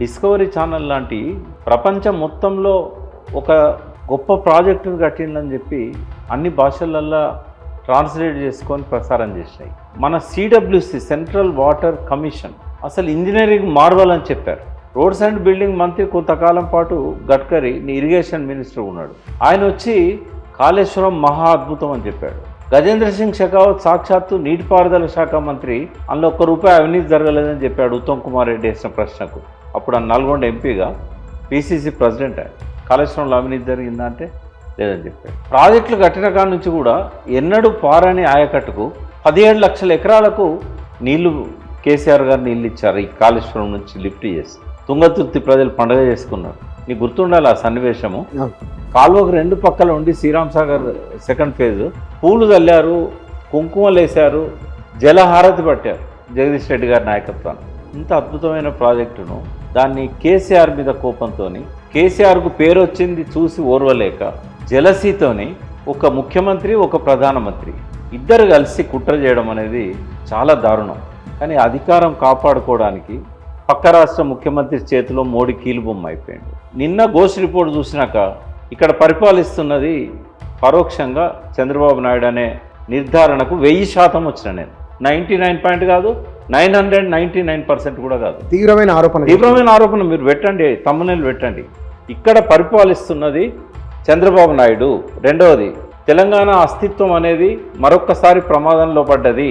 Discovery channel లాంటి ప్రపంచం మొత్తంలో ఒక గొప్ప ప్రాజెక్టును కట్టిందని చెప్పి అన్ని భాషలల్లో ట్రాన్స్లేట్ చేసుకొని ప్రసారం చేసినాయి. మన సిడబ్ల్యూసి సెంట్రల్ వాటర్ కమిషన్ అసలు ఇంజనీరింగ్ మార్వల్ అని చెప్పారు. రోడ్స్ అండ్ బిల్డింగ్ మంత్రి కొంతకాలం పాటు గడ్కరీ ఇరిగేషన్ మినిస్టర్ ఉన్నాడు. ఆయన వచ్చి కాళేశ్వరం మహా అద్భుతం అని చెప్పాడు. గజేంద్ర సింగ్ షెకావత్ సాక్షాత్తు నీటిపారుదల శాఖ మంత్రి అందులో ₹1 అవినీతి జరగలేదని చెప్పాడు ఉత్తమ్ కుమార్ రెడ్డి వేసిన ప్రశ్నకు. అప్పుడు ఆ నల్గొండ ఎంపీగా పిసిసి ప్రెసిడెంట్ ఆయన. కాళేశ్వరంలో అవినీతి జరిగిందా అంటే లేదని చెప్పాడు. ప్రాజెక్టులు కట్టిన కాడ నుంచి కూడా ఎన్నడూ పారని ఆయకట్టుకు 17 లక్షల ఎకరాలకు నీళ్లు కేసీఆర్ గారు నీళ్ళు ఇచ్చారు. ఈ కాళేశ్వరం నుంచి లిఫ్ట్ చేసి తుంగతుర్తి ప్రజలు పండుగ చేసుకున్నారు. నీకు గుర్తుండాలి ఆ సన్నివేశము. కాలువకు 2 పక్కల ఉండి శ్రీరామ్ సాగర్ సెకండ్ ఫేజ్ పూలు చల్లారు, కుంకుమలు వేశారు, జలహారతి పట్టారు జగదీష్ రెడ్డి గారి నాయకత్వాన్ని. ఇంత అద్భుతమైన ప్రాజెక్టును దాన్ని కేసీఆర్ మీద కోపంతో, కేసీఆర్కు పేరు వచ్చింది చూసి ఓర్వలేక జలసీతోని ఒక ముఖ్యమంత్రి ఒక ప్రధానమంత్రి ఇద్దరు కలిసి కుట్ర చేయడం అనేది చాలా దారుణం. కానీ అధికారం కాపాడుకోవడానికి పక్క రాష్ట్ర ముఖ్యమంత్రి చేతిలో మోడీ కీలుబొమ్మ అయిపోయాడు. నిన్న ఘోష్ రిపోర్ట్ చూసినాక ఇక్కడ పరిపాలిస్తున్నది పరోక్షంగా చంద్రబాబు నాయుడు అనే నిర్ధారణకు 1000% వచ్చిన నేను. 99 కాదు, 999% కూడా కాదు. తీవ్రమైన ఆరోపణ మీరు పెట్టండి, తమ్మునేలు పెట్టండి. ఇక్కడ పరిపాలిస్తున్నది చంద్రబాబు నాయుడు. రెండవది, తెలంగాణ అస్తిత్వం అనేది మరొక్కసారి ప్రమాదంలో పడ్డది.